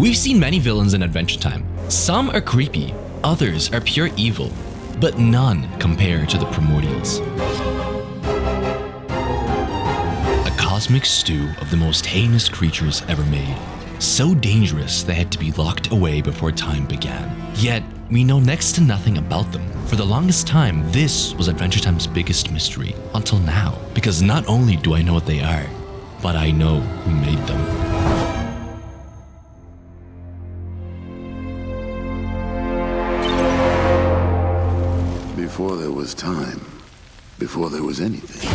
We've seen many villains in Adventure Time. Some are creepy, others are pure evil, but none compare to the Primordials. A cosmic stew of the most heinous creatures ever made. So dangerous they had to be locked away before time began. Yet, we know next to nothing about them. For the longest time, this was Adventure Time's biggest mystery, until now. Because not only do I know what they are, but I know who made them. Before there was time, before there was anything,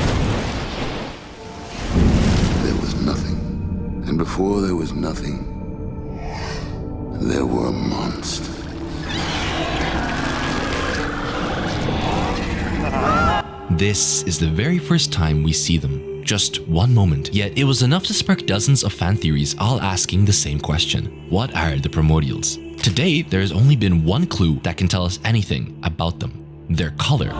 there was nothing. And before there was nothing, there were monsters. This is the very first time we see them. Just one moment, yet it was enough to spark dozens of fan theories all asking the same question. What are the Primordials? To date, there has only been one clue that can tell us anything about them. Their color.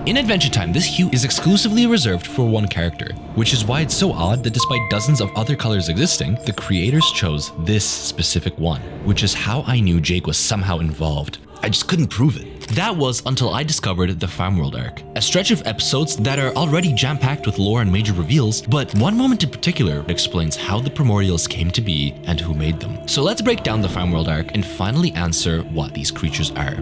In Adventure Time, this hue is exclusively reserved for one character, which is why it's so odd that despite dozens of other colors existing, the creators chose this specific one, which is how I knew Jake was somehow involved. I just couldn't prove it. That was until I discovered the Farmworld Arc, a stretch of episodes that are already jam-packed with lore and major reveals, but one moment in particular explains how the Primordials came to be and who made them. So let's break down the Farmworld Arc and finally answer what these creatures are.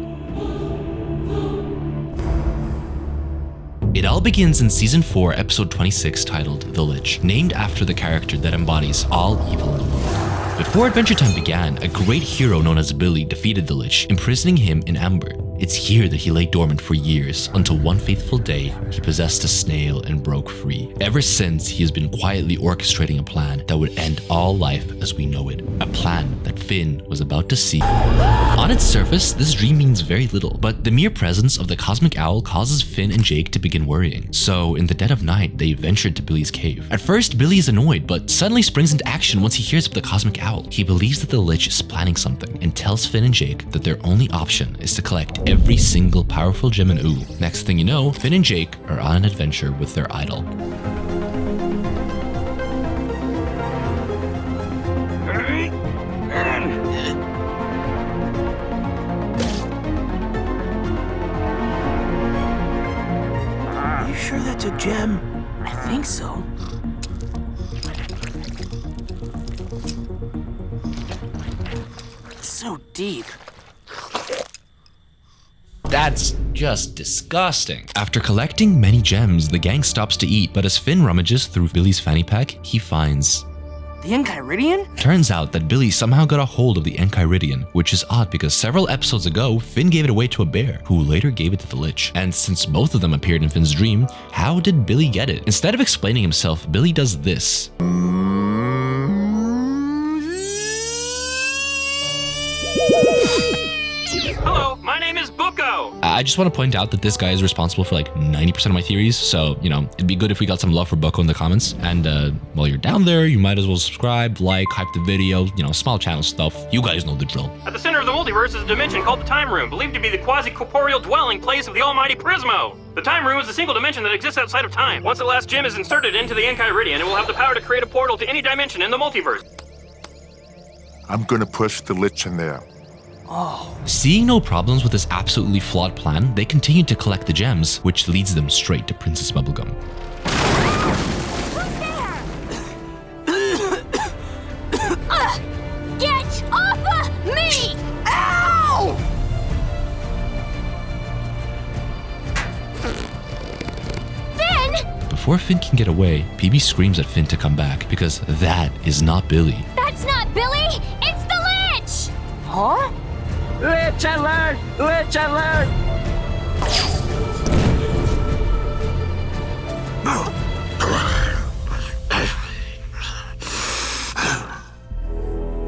It all begins in Season 4, Episode 26, titled The Lich, named after the character that embodies all evil in the world. Before Adventure Time began, a great hero known as Billy defeated the Lich, imprisoning him in amber. It's here that he lay dormant for years, until one fateful day, he possessed a snail and broke free. Ever since, he has been quietly orchestrating a plan that would end all life as we know it. A plan that Finn was about to see. On its surface, this dream means very little, but the mere presence of the cosmic owl causes Finn and Jake to begin worrying. So, in the dead of night, they ventured to Billy's cave. At first, Billy is annoyed, but suddenly springs into action once he hears of the cosmic owl. He believes that the Lich is planning something and tells Finn and Jake that their only option is to collect every single powerful gem in Ooh. Next thing you know, Finn and Jake are on an adventure with their idol. Are you sure that's a gem? I think so. It's so deep. That's just disgusting. After collecting many gems, the gang stops to eat, but as Finn rummages through Billy's fanny pack, he finds... The Enchiridion? Turns out that Billy somehow got a hold of the Enchiridion, which is odd because several episodes ago, Finn gave it away to a bear, who later gave it to the Lich. And since both of them appeared in Finn's dream, how did Billy get it? Instead of explaining himself, Billy does this. Hello, my name is Bucko. I just want to point out that this guy is responsible for like 90% of my theories, so, you know, it'd be good if we got some love for Bucko in the comments. And while you're down there, you might as well subscribe, like, hype the video, you know, small channel stuff. You guys know the drill. At the center of the multiverse is a dimension called the Time Room, believed to be the quasi-corporeal dwelling place of the almighty Prismo. The Time Room is a single dimension that exists outside of time. Once the last gem is inserted into the Enchiridion, it will have the power to create a portal to any dimension in the multiverse. I'm gonna push the Lich in there. Seeing no problems with this absolutely flawed plan, they continue to collect the gems, which leads them straight to Princess Bubblegum. Get off of me! Ow! Finn! Before Finn can get away, PB screams at Finn to come back, because that is not Billy. That's not Billy! It's the Lich! Huh? Lich alert! Lich alert!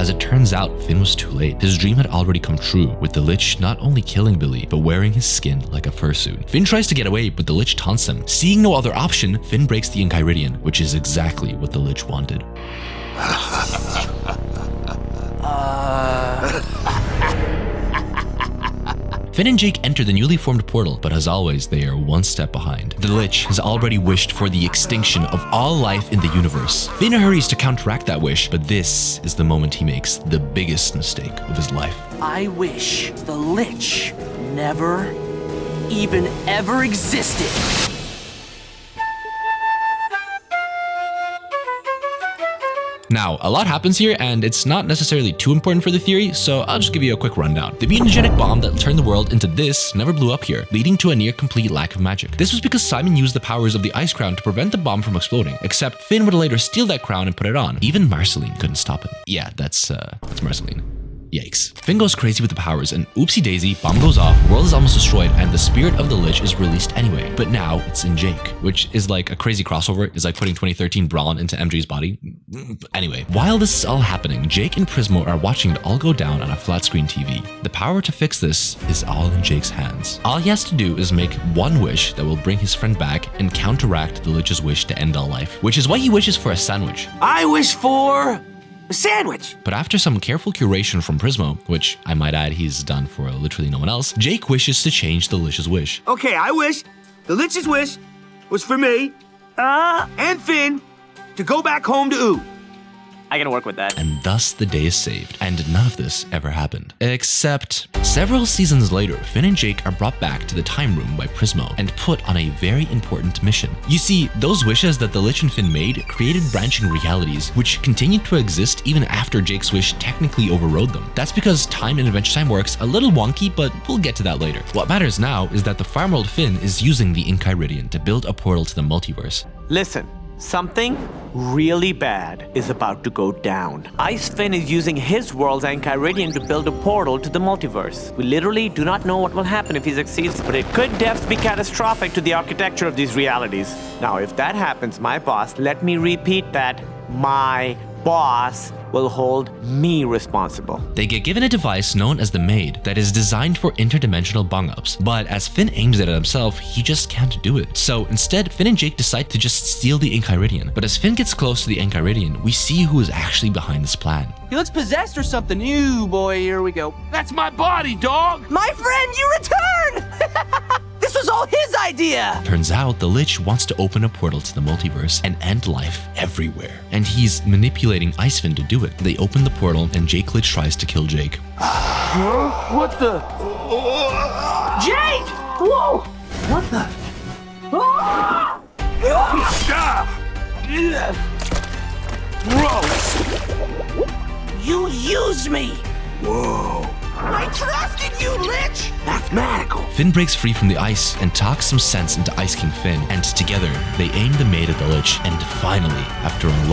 As it turns out, Finn was too late. His dream had already come true, with the Lich not only killing Billy, but wearing his skin like a fursuit. Finn tries to get away, but the Lich taunts him. Seeing no other option, Finn breaks the Enchiridion, which is exactly what the Lich wanted. Finn and Jake enter the newly formed portal, but as always, they are one step behind. The Lich has already wished for the extinction of all life in the universe. Finn hurries to counteract that wish, but this is the moment he makes the biggest mistake of his life. I wish the Lich never even ever existed. Now, a lot happens here, and it's not necessarily too important for the theory, so I'll just give you a quick rundown. The mutagenic bomb that turned the world into this never blew up here, leading to a near complete lack of magic. This was because Simon used the powers of the Ice Crown to prevent the bomb from exploding, except Finn would later steal that crown and put it on. Even Marceline couldn't stop him. Yeah, that's Marceline. Yikes. Finn goes crazy with the powers, and oopsie daisy, bomb goes off, world is almost destroyed, and the spirit of the Lich is released anyway. But now it's in Jake, which is like a crazy crossover. It's like putting 2013 Braun into MJ's body. Anyway, while this is all happening, Jake and Prismo are watching it all go down on a flat screen TV. The power to fix this is all in Jake's hands. All he has to do is make one wish that will bring his friend back and counteract the Lich's wish to end all life, which is why he wishes for a sandwich. I wish for a sandwich. But after some careful curation from Prismo, which I might add he's done for literally no one else, Jake wishes to change the Lich's wish. Okay, I wish the Lich's wish was for me and Finn to go back home to Ooh. I can work with that. And thus the day is saved, and none of this ever happened. Except, several seasons later, Finn and Jake are brought back to the time room by Prismo and put on a very important mission. You see, those wishes that the Lich and Finn made created branching realities, which continued to exist even after Jake's wish technically overrode them. That's because time in Adventure Time works a little wonky, but we'll get to that later. What matters now is that the Farmworld Finn is using the Inkyridian to build a portal to the multiverse. Listen, something really bad is about to go down. Ice Finn is using his world's Inkyridian to build a portal to the multiverse. We literally do not know what will happen if he succeeds, but it could definitely be catastrophic to the architecture of these realities. Now, if that happens, my boss, let me repeat that, my boss will hold me responsible. They get given a device known as the Maid that is designed for interdimensional bung-ups, but as Finn aims it at himself, he just can't do it. So instead, Finn and Jake decide to just steal the Inkyridian. But as Finn gets close to the Inkyridian, we see who is actually behind this plan. He looks possessed or something. Ew, boy, here we go. That's my body, dog. My friend, you return! This was all his idea! Turns out the Lich wants to open a portal to the multiverse and end life everywhere. And he's manipulating Ice Finn to do it. They open the portal and Jake Lich tries to kill Jake. What the? Jake! Whoa! What the? Gross! You used me! Whoa! I trusted you, Lich! Mathematical. Finn breaks free from the ice and talks some sense into Ice King Finn, and together they aim the Maid at the Lich, and finally, after a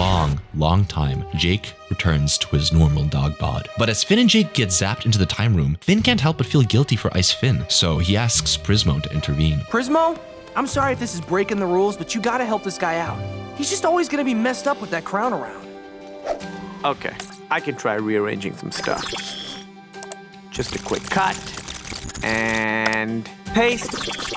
long time, Jake returns to his normal dog bod. But as Finn and Jake get zapped into the time room, Finn can't help but feel guilty for Ice Finn, so he asks Prismo to intervene. Prismo, I'm sorry if this is breaking the rules, but you gotta help this guy out. He's just always gonna be messed up with that crown around. Okay, I can try rearranging some stuff. Just a quick cut and paste.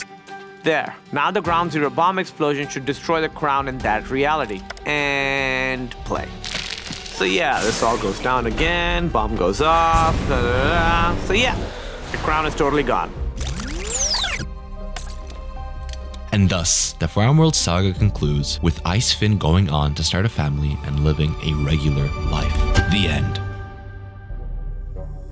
There. Now the ground zero bomb explosion should destroy the crown in that reality. And play. So yeah, this all goes down again. Bomb goes off. Da, da, da. So yeah, the crown is totally gone. And thus, the Farmworld saga concludes with Ice Finn going on to start a family and living a regular life. The end.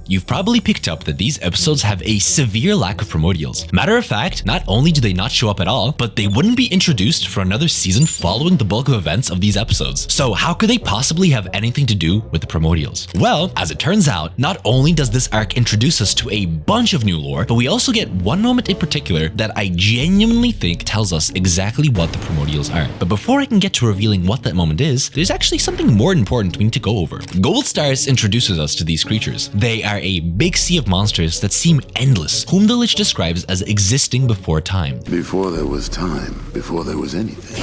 You've probably picked up that these episodes have a severe lack of primordials. Matter of fact, not only do they not show up at all, but they wouldn't be introduced for another season following the bulk of events of these episodes. So how could they possibly have anything to do with the primordials? Well, as it turns out, not only does this arc introduce us to a bunch of new lore, but we also get one moment in particular that I genuinely think tells us exactly what the primordials are. But before I can get to revealing what that moment is, there's actually something more important we need to go over. Gold Stars introduces us to these creatures. They are a big sea of monsters that seem endless, whom the Lich describes as existing before time. Before there was time, before there was anything,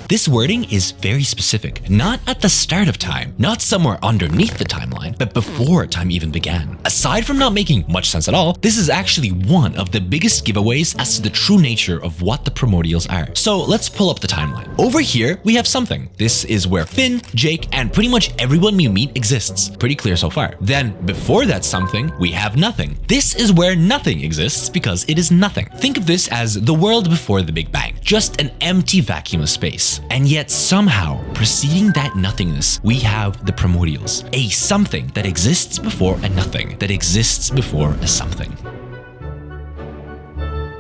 This wording is very specific, not at the start of time, not somewhere underneath the timeline, but before time even began. Aside from not making much sense at all, this is actually one of the biggest giveaways as to the true nature of what the Primordials are. So let's pull up the timeline. Over here, we have something. This is where Finn, Jake, and pretty much everyone we meet exists. Pretty clear so far. Then, before that something, we have nothing. This is where nothing exists because it is nothing. Think of this as the world before the Big Bang, just an empty vacuum of space. And yet somehow, preceding that nothingness, we have the Primordials, a something that exists before a nothing, that exists before a something.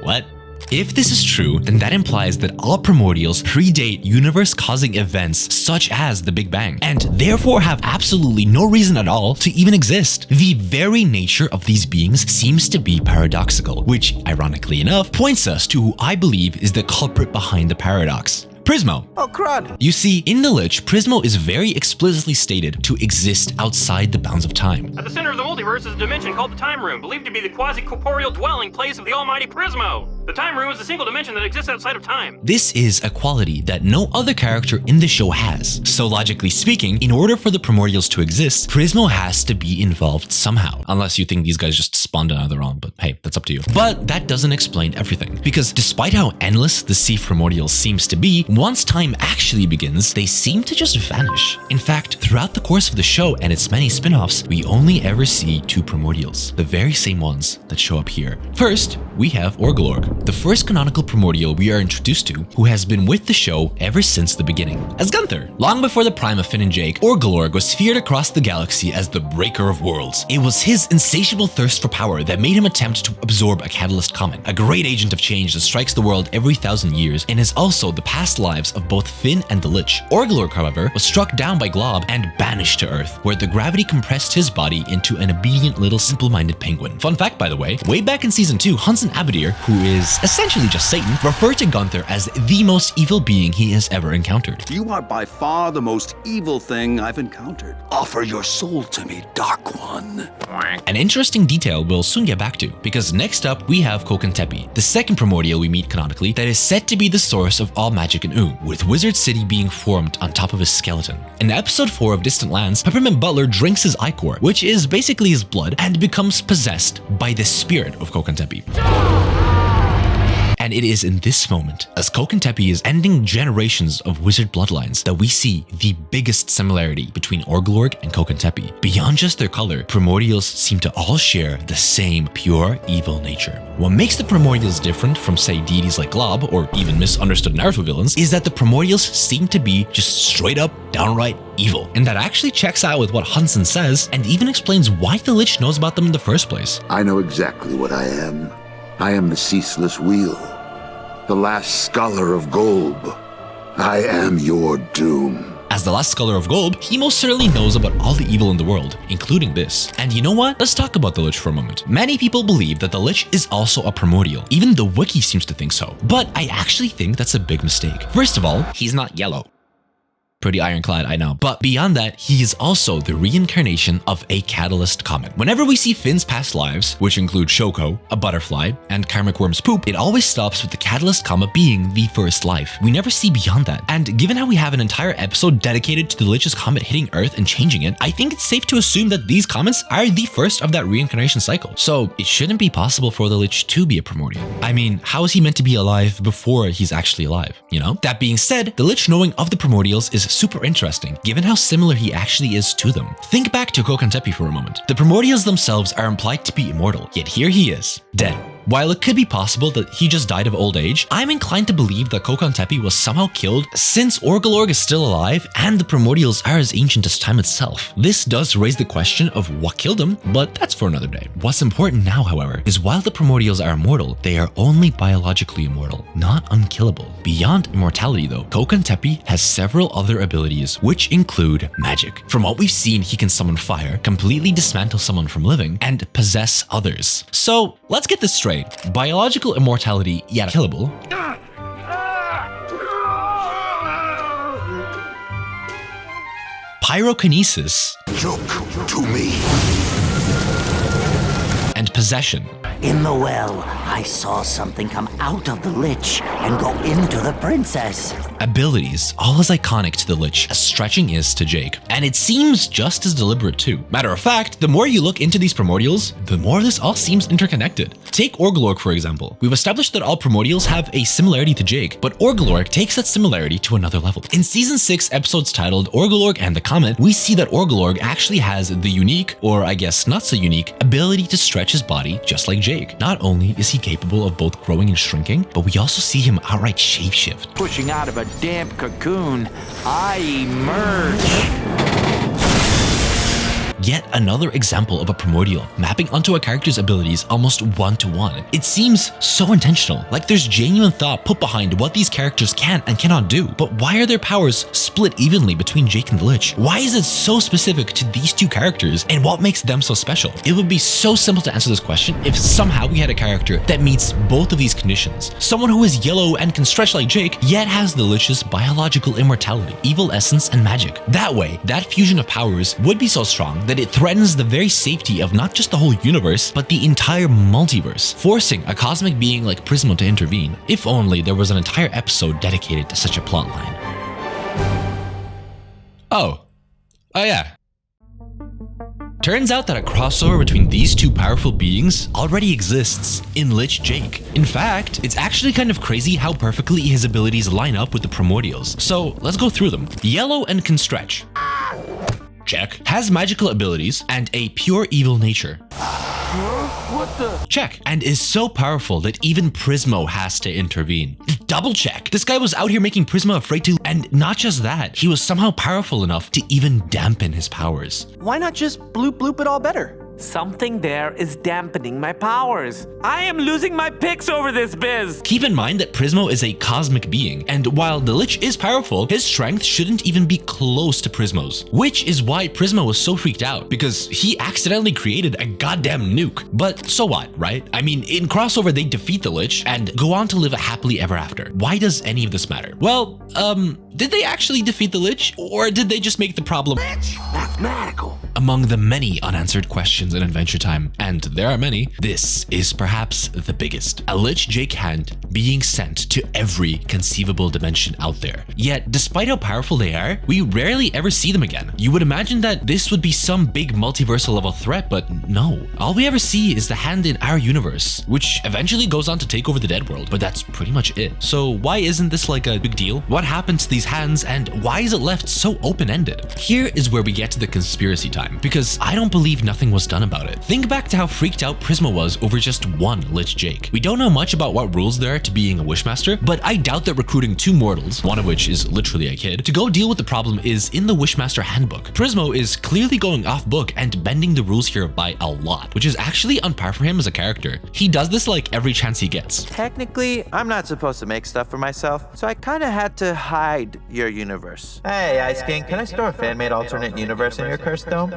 What? If this is true, then that implies that all Primordials predate universe-causing events such as the Big Bang, and therefore have absolutely no reason at all to even exist. The very nature of these beings seems to be paradoxical, which, ironically enough, points us to who I believe is the culprit behind the paradox. Prismo. Oh, crud. You see, in The Lich, Prismo is very explicitly stated to exist outside the bounds of time. At the center of the multiverse is a dimension called the Time Room, believed to be the quasi-corporeal dwelling place of the almighty Prismo. The Time Room is a single dimension that exists outside of time. This is a quality that no other character in the show has. So logically speaking, in order for the Primordials to exist, Prismo has to be involved somehow. Unless you think these guys just spawned on their own, but hey, that's up to you. But that doesn't explain everything. Because despite how endless the sea Primordials seems to be, once time actually begins, they seem to just vanish. In fact, throughout the course of the show and its many spin-offs, we only ever see two Primordials, the very same ones that show up here. First, we have Orgulorg, the first canonical Primordial we are introduced to, who has been with the show ever since the beginning, as Gunther. Long before the prime of Finn and Jake, Orgulorg was feared across the galaxy as the Breaker of Worlds. It was his insatiable thirst for power that made him attempt to absorb a catalyst comet, a great agent of change that strikes the world every 1,000 years and is also the past lives of both Finn and the Lich. Orgulorg, however, was struck down by Glob and banished to Earth, where the gravity compressed his body into an obedient little simple-minded penguin. Fun fact, by the way, way back in Season 2, Hunson Abadir, who is essentially just Satan, referred to Gunther as the most evil being he has ever encountered. You are by far the most evil thing I've encountered. Offer your soul to me, Dark One. An interesting detail we'll soon get back to, because next up we have Kokentepi, the second Primordial we meet canonically that is said to be the source of all magic in Oom, with Wizard City being formed on top of his skeleton. In episode 4 of Distant Lands, Peppermint Butler drinks his ichor, which is basically his blood, and becomes possessed by the spirit of Kokentepi. And it is in this moment, as Kokentepi is ending generations of wizard bloodlines, that we see the biggest similarity between Orgulorg and Kokentepi. Beyond just their color, Primordials seem to all share the same pure evil nature. What makes the Primordials different from, say, deities like Glob, or even misunderstood Naruto villains, is that the Primordials seem to be just straight up, downright evil. And that actually checks out with what Hunson says, and even explains why the Lich knows about them in the first place. I know exactly what I am. I am the ceaseless wheel, the last scholar of Golb. I am your doom. As the last scholar of Golb, he most certainly knows about all the evil in the world, including this. And you know what? Let's talk about the Lich for a moment. Many people believe that the Lich is also a Primordial. Even the wiki seems to think so. But I actually think that's a big mistake. First of all, he's not yellow. Pretty ironclad, I know. But beyond that, he is also the reincarnation of a catalyst comet. Whenever we see Finn's past lives, which include Shoko, a butterfly, and Karmic Worm's poop, it always stops with the catalyst comet being the first life. We never see beyond that. And given how we have an entire episode dedicated to the Lich's comet hitting Earth and changing it, I think it's safe to assume that these comets are the first of that reincarnation cycle. So it shouldn't be possible for the Lich to be a Primordial. I mean, how is he meant to be alive before he's actually alive, you know? That being said, the Lich knowing of the Primordials is super interesting, given how similar he actually is to them. Think back to Kokentepi for a moment. The Primordials themselves are implied to be immortal, yet here he is, dead. While it could be possible that he just died of old age, I'm inclined to believe that Kokentepi was somehow killed since Orgulorg is still alive and the Primordials are as ancient as time itself. This does raise the question of what killed him, but that's for another day. What's important now, however, is while the Primordials are immortal, they are only biologically immortal, not unkillable. Beyond immortality though, Kokentepi has several other abilities, which include magic. From what we've seen, he can summon fire, completely dismantle someone from living, and possess others. So let's get this straight. Biological immortality, yet killable. Pyrokinesis. Look to me. And possession. In the well, I saw something come out of the Lich and go into the princess. abilities, all as iconic to the Lich as stretching is to Jake. And it seems just as deliberate too. Matter of fact, the more you look into these Primordials, the more this all seems interconnected. Take Orgulorg for example. We've established that all Primordials have a similarity to Jake, but Orgulorg takes that similarity to another level. In Season 6 episodes titled Orgulorg and the Comet, we see that Orgulorg actually has the unique, or I guess not so unique, ability to stretch his body just like Jake. Not only is he capable of both growing and shrinking, but we also see him outright shapeshift. Pushing out of a damp cocoon, I emerge. Yet another example of a Primordial mapping onto a character's abilities almost one-to-one. It seems so intentional, like there's genuine thought put behind what these characters can and cannot do. But why are their powers split evenly between Jake and the Lich? Why is it so specific to these two characters, and what makes them so special? It would be so simple to answer this question if somehow we had a character that meets both of these conditions. Someone who is yellow and can stretch like Jake, yet has the Lich's biological immortality, evil essence, and magic. That way, that fusion of powers would be so strong that it threatens the very safety of not just the whole universe, but the entire multiverse, forcing a cosmic being like Prismo to intervene. If only there was an entire episode dedicated to such a plotline. Oh yeah. Turns out that a crossover between these two powerful beings already exists in Lich Jake. In fact, it's actually kind of crazy how perfectly his abilities line up with the Primordials. So let's go through them. Yellow and can stretch. Check. Has magical abilities and a pure evil nature. What the? Check. And is so powerful that even Prismo has to intervene. Double check. This guy was out here making Prismo afraid to, and not just that, he was somehow powerful enough to even dampen his powers. Why not just bloop it all better? Something there is dampening my powers. I am losing my picks over this biz. Keep in mind that Prismo is a cosmic being, and while the Lich is powerful, his strength shouldn't even be close to Prismo's, which is why Prismo was so freaked out, because he accidentally created a goddamn nuke. But so what, right? I mean, in crossover they defeat the Lich and go on to live happily ever after. Why does any of this matter? Well, did they actually defeat the Lich, or did they just make the problem Mathematical. among the many unanswered questions in Adventure Time? And there are many. This is perhaps the biggest. A Lich Jake hand being sent to every conceivable dimension out there. Yet, despite how powerful they are, we rarely ever see them again. You would imagine that this would be some big multiversal level threat, but no. All we ever see is the hand in our universe, which eventually goes on to take over the Dead World, but that's pretty much it. So why isn't this like a big deal? What happened to these hands, and why is it left so open-ended? Here is where we get to the conspiracy time, because I don't believe nothing was done about it. Think back to how freaked out Prismo was over just one Lich Jake. We don't know much about what rules there are to being a Wishmaster, but I doubt that recruiting two mortals, one of which is literally a kid, to go deal with the problem is in the Wishmaster handbook. Prismo is clearly going off book and bending the rules here by a lot, which is actually on par for him as a character. He does this like every chance he gets. Technically, I'm not supposed to make stuff for myself, so I kinda had to hide your universe. Hey, Ice King, can I store a fan-made alternate universe in your cursed dome?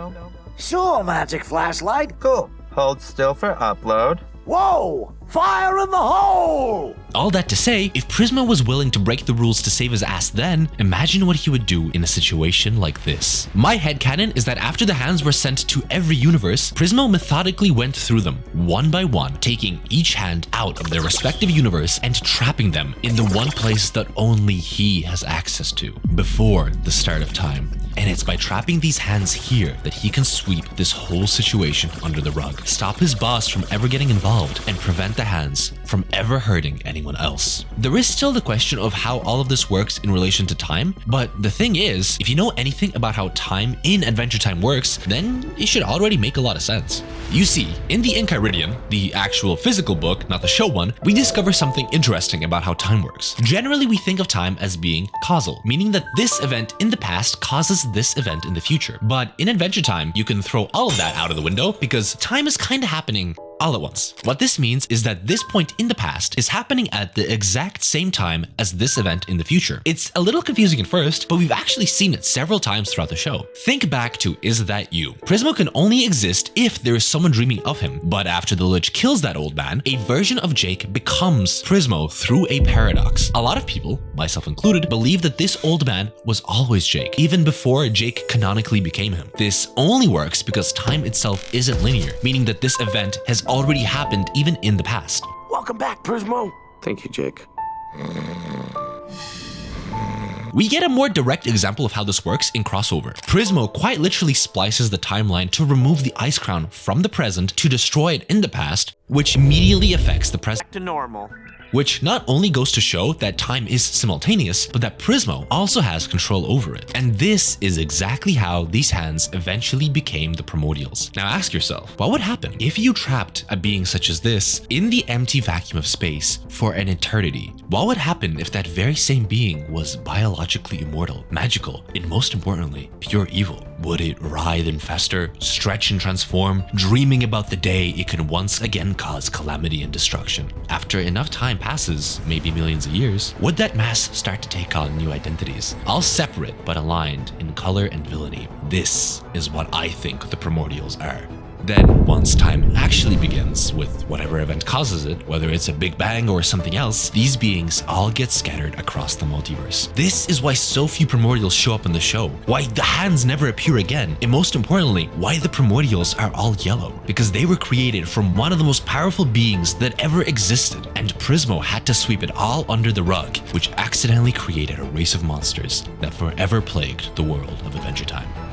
Sure, magic flashlight. Cool. Hold still for upload. Whoa! Fire in the hole! All that to say, if Prismo was willing to break the rules to save his ass then, imagine what he would do in a situation like this. My headcanon is that after the hands were sent to every universe, Prismo methodically went through them, one by one, taking each hand out of their respective universe and trapping them in the one place that only he has access to, before the start of time. And it's by trapping these hands here that he can sweep this whole situation under the rug, stop his boss from ever getting involved, and prevent the hands from ever hurting anyone else. There is still the question of how all of this works in relation to time, but the thing is, if you know anything about how time in Adventure Time works, then it should already make a lot of sense. You see, in the Enchiridion, the actual physical book, not the show one, we discover something interesting about how time works. Generally, we think of time as being causal, meaning that this event in the past causes this event in the future. But in Adventure Time, you can throw all of that out of the window because time is kind of happening all at once. What this means is that this point in the past is happening at the exact same time as this event in the future. It's a little confusing at first, but we've actually seen it several times throughout the show. Think back to Is That You? Prismo can only exist if there is someone dreaming of him, but after the Lich kills that old man, a version of Jake becomes Prismo through a paradox. A lot of people, myself included, believe that this old man was always Jake, even before Jake canonically became him. This only works because time itself isn't linear, meaning that this event has already happened even in the past. Welcome back, Prismo. Thank you, Jake. We get a more direct example of how this works in Crossover. Prismo quite literally splices the timeline to remove the Ice Crown from the present to destroy it in the past, which immediately affects the present. Back to normal. Which not only goes to show that time is simultaneous, but that Prismo also has control over it. And this is exactly how these hands eventually became the Primordials. Now ask yourself, what would happen if you trapped a being such as this in the empty vacuum of space for an eternity? What would happen if that very same being was biologically immortal, magical, and most importantly, pure evil? Would it writhe and fester, stretch and transform, dreaming about the day it could once again cause calamity and destruction? After enough time passes, maybe millions of years, would that mass start to take on new identities? All separate but aligned in color and villainy. This is what I think the Primordials are. Then, once time actually begins, with whatever event causes it, whether it's a big bang or something else, these beings all get scattered across the multiverse. This is why so few Primordials show up in the show, why the hands never appear again, and most importantly, why the Primordials are all yellow. Because they were created from one of the most powerful beings that ever existed, and Prismo had to sweep it all under the rug, which accidentally created a race of monsters that forever plagued the world of Adventure Time.